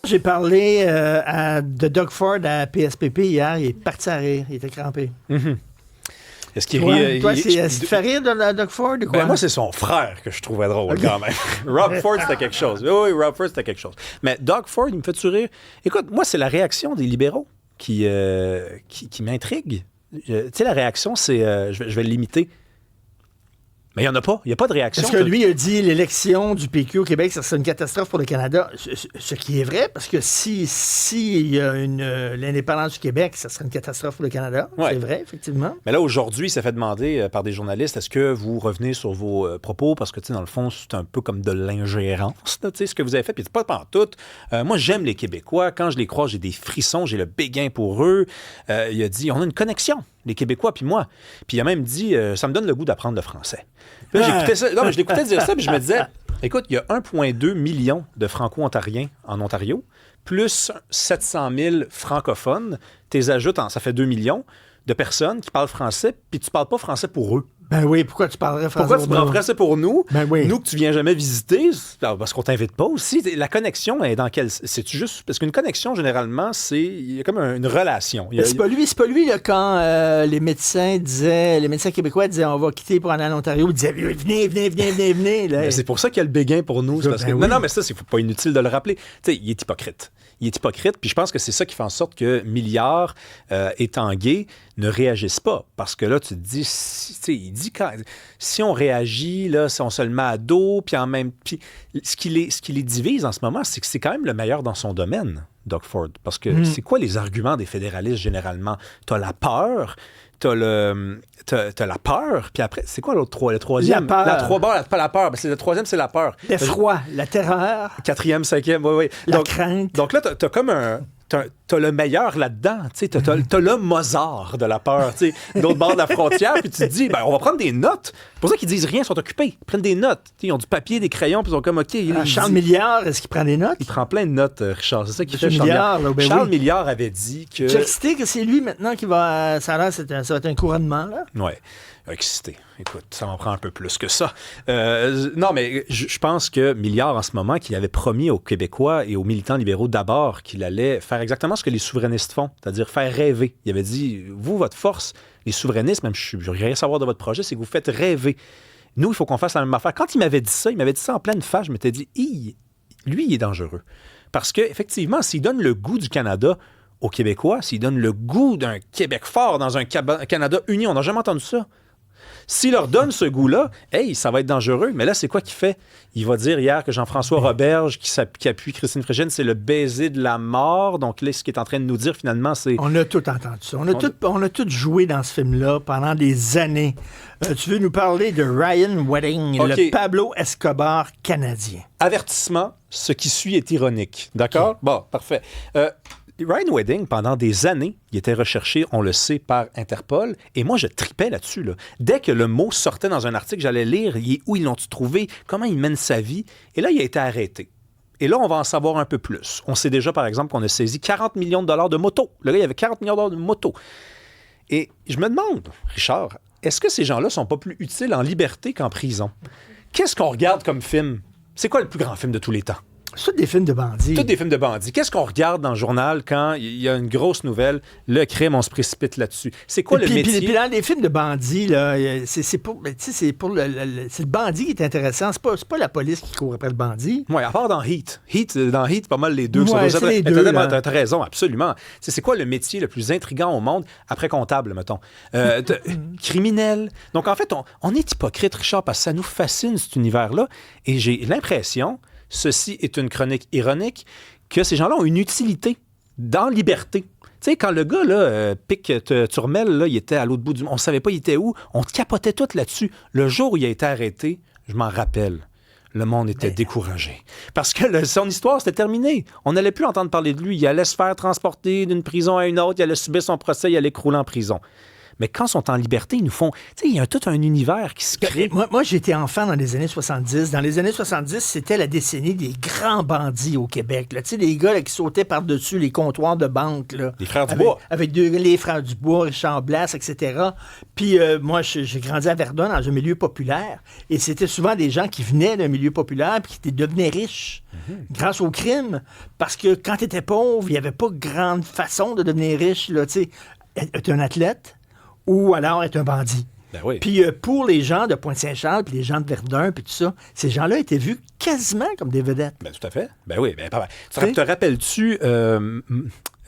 J'ai parlé de Doug Ford à PSPP hier. Il est parti à rire. Il était crampé. Mm-hmm. Est-ce qu'il rit? Toi, est-ce qu'il fait rire de Doug Ford ou quoi? Ben, moi, c'est son frère que je trouvais drôle quand même. Rob Ford, c'était quelque chose. Oui, Rob Ford, c'était quelque chose. Mais Doug Ford, il me fait sourire. Écoute, moi, c'est la réaction des libéraux qui m'intrigue. Tu sais, la réaction, c'est... je vais l'imiter. Mais il n'y en a pas. Il n'y a pas de réaction. Parce que lui a dit l'élection du PQ au Québec, ça serait une catastrophe pour le Canada. Ce qui est vrai, parce que si il y a l'indépendance du Québec, ça serait une catastrophe pour le Canada. Ouais. C'est vrai, effectivement. Mais là, aujourd'hui, il s'est fait demander par des journalistes, est-ce que vous revenez sur vos propos? Parce que, tu sais, dans le fond, c'est un peu comme de l'ingérence, tu sais, ce que vous avez fait. Puis c'est pas pantoute. Moi, j'aime les Québécois. Quand je les croise, j'ai des frissons, j'ai le béguin pour eux. Il a dit, on a une connexion, les Québécois puis moi. Puis il a même dit, ça me donne le goût d'apprendre le français. Puis là, j'écoutais ça. Non, mais je l'écoutais dire ça, puis je me disais, écoute, il y a 1,2 million de Franco-Ontariens en Ontario, plus 700 000 francophones. T'es ajoutes, ça fait 2 millions de personnes qui parlent français, puis tu parles pas français pour eux. Ben oui, pourquoi tu parlerais français pour nous? Pourquoi tu parles français pour nous? Ben oui. Nous que tu viens jamais visiter, parce qu'on t'invite pas aussi. La connexion est dans quelle... C'est-tu juste... Parce qu'une connexion, généralement, il y a comme une relation. C'est pas lui là, quand les médecins québécois disaient on va quitter pour aller en Ontario, ils disaient venez. Là. C'est pour ça qu'il y a le béguin pour nous. Parce que... oui. Non, mais ça, c'est pas inutile de le rappeler. Tu sais, il est hypocrite. Puis je pense que c'est ça qui fait en sorte que Milliard, étant gay, ne réagissent pas. Parce que là, tu te dis, il dit si on réagit, là, si on se le met à dos, puis en même... Puis ce qui les divise en ce moment, c'est que c'est quand même le meilleur dans son domaine, Doug Ford. Parce que c'est quoi les arguments des fédéralistes, généralement? T'as la peur... T'as la peur, puis après, c'est quoi le troisième? La peur. Pas la peur, le troisième, c'est la peur. L'effroi, la terreur. Quatrième, cinquième, oui. La crainte. Donc là, t'as comme t'as le meilleur là-dedans, tu sais, t'as le Mozart de la peur, tu sais, de l'autre bord de la frontière, puis tu te dis, on va prendre des notes. C'est pour ça qu'ils disent rien, ils sont occupés. Ils prennent des notes. Ils ont du papier, des crayons, puis ils sont comme, OK. Charles Milliard, est-ce qu'il prend des notes? Il prend plein de notes, Richard. C'est ça qu'il fait, Milliard. Charles Milliard avait dit que... J'ai excité que c'est lui maintenant qui va... Ça va être un couronnement, là? Oui. Excité. Écoute, ça m'en prend un peu plus que ça. Non, mais je pense que Milliard, en ce moment, qu'il avait promis aux Québécois et aux militants libéraux d'abord qu'il allait faire exactement ce que les souverainistes font, c'est-à-dire faire rêver. Il avait dit, vous, votre force, les souverainistes, même je veux rien savoir de votre projet, c'est que vous faites rêver. Nous, il faut qu'on fasse la même affaire. Quand il m'avait dit ça en pleine face, je m'étais dit, lui, il est dangereux. Parce qu'effectivement, s'il donne le goût du Canada aux Québécois, s'il donne le goût d'un Québec fort dans un Canada uni, on n'a jamais entendu ça. S'il leur donne ce goût-là, ça va être dangereux. Mais là, c'est quoi qu'il fait? Il va dire hier que Jean-François Roberge, qui appuie Christine Frégène, c'est le baiser de la mort. Donc là, ce qu'il est en train de nous dire, finalement, c'est... On a tout entendu ça. On a tout joué dans ce film-là pendant des années. Tu veux nous parler de Ryan Wedding, le Pablo Escobar canadien. Avertissement, ce qui suit est ironique. D'accord? Okay. Bon, parfait. Ryan Wedding, pendant des années, il était recherché, on le sait, par Interpol. Et moi, je tripais là-dessus. Là. Dès que le mot sortait dans un article, j'allais lire où ils l'ont-tu trouvé, comment il mène sa vie. Et là, il a été arrêté. Et là, on va en savoir un peu plus. On sait déjà, par exemple, qu'on a saisi 40 millions de dollars de motos. Le gars, il avait 40 millions de dollars de motos. Et je me demande, Richard, est-ce que ces gens-là ne sont pas plus utiles en liberté qu'en prison? Qu'est-ce qu'on regarde comme film? C'est quoi le plus grand film de tous les temps? C'est des films de bandits. Tous des films de bandits. Qu'est-ce qu'on regarde dans le journal quand il y a une grosse nouvelle? Le crime, on se précipite là-dessus. C'est quoi le métier? Puis dans les films de bandits, là, c'est le bandit qui est intéressant. C'est pas la police qui court après le bandit. Oui, à part dans Heat. Dans Heat, pas mal les deux. Ouais, c'est les deux. T'as raison, absolument. C'est quoi le métier le plus intriguant au monde après comptable, mettons? Criminel. Donc, en fait, on est hypocrite, Richard, parce que ça nous fascine, cet univers-là. Et j'ai l'impression... Ceci est une chronique ironique, que ces gens-là ont une utilité dans liberté. Tu sais, quand le gars, là, Pic Turmel, là, il était à l'autre bout du monde, on ne savait pas il était où, on capotait tout là-dessus. Le jour où il a été arrêté, je m'en rappelle, le monde était découragé. Parce que son histoire, c'était terminé. On n'allait plus entendre parler de lui. Il allait se faire transporter d'une prison à une autre, il allait subir son procès, il allait crouler en prison. Mais quand ils sont en liberté, ils nous font... Tu sais, il y a tout un univers qui se crée. Moi, j'étais enfant dans les années 70. Dans les années 70, c'était la décennie des grands bandits au Québec. Tu sais, des gars là, qui sautaient par-dessus les comptoirs de banque. Là, les Frères Dubois. Avec les Frères Dubois, Richard Blas, etc. Puis moi, j'ai grandi à Verdun dans un milieu populaire. Et c'était souvent des gens qui venaient d'un milieu populaire puis qui devenaient riches grâce au crime. Parce que quand tu étais pauvre, il n'y avait pas grande façon de devenir riche. Tu sais, être un athlète ou alors être un bandit. Ben oui. Puis pour les gens de Pointe-Saint-Charles, puis les gens de Verdun, puis tout ça, ces gens-là étaient vus quasiment comme des vedettes. Ben tout à fait. Ben oui. Ben, te rappelles-tu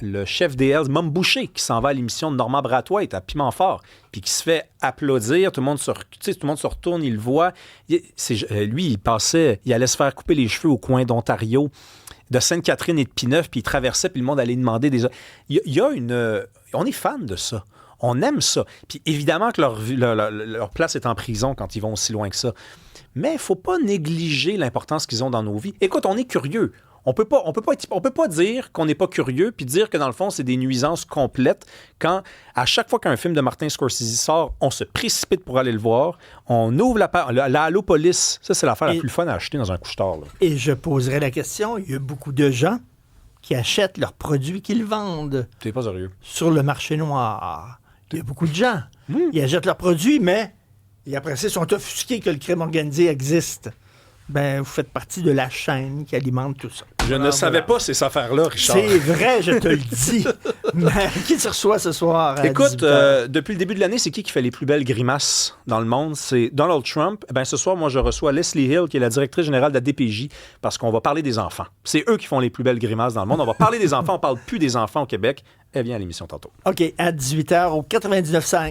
le chef des Hells, Mom Boucher, qui s'en va à l'émission de Normand Brathwaite à Pimentfort, puis qui se fait applaudir, tout le monde se retourne, il le voit. Lui, il allait se faire couper les cheveux au coin d'Ontario, de Sainte-Catherine et de Pineuf, puis il traversait, puis le monde allait demander des... Il y a une... On est fan de ça. On aime ça. Puis évidemment que leur place est en prison quand ils vont aussi loin que ça. Mais il ne faut pas négliger l'importance qu'ils ont dans nos vies. Écoute, on est curieux. On peut pas dire qu'on n'est pas curieux puis dire que dans le fond, c'est des nuisances complètes quand, à chaque fois qu'un film de Martin Scorsese sort, on se précipite pour aller le voir, on ouvre la Allo Police. Ça, c'est l'affaire la plus fun à acheter dans un couche-tard. Là. Et je poserai la question, il y a beaucoup de gens qui achètent leurs produits qu'ils vendent. T'es pas sérieux. Sur le marché noir. Il y a beaucoup de gens. Ils achètent leurs produits, mais après ça, ils sont offusqués que le crime organisé existe. Ben, vous faites partie de la chaîne qui alimente tout ça. Je ne savais pas ces affaires-là, Richard. C'est vrai, je te le dis. Mais qui te reçoit ce soir à Écoute, 18h? depuis le début de l'année, c'est qui fait les plus belles grimaces dans le monde? C'est Donald Trump. Ben, ce soir, moi, je reçois Leslie Hill, qui est la directrice générale de la DPJ, parce qu'on va parler des enfants. C'est eux qui font les plus belles grimaces dans le monde. On va parler des enfants. On parle plus des enfants au Québec. Elle vient à l'émission tantôt. OK, à 18h au 99.5.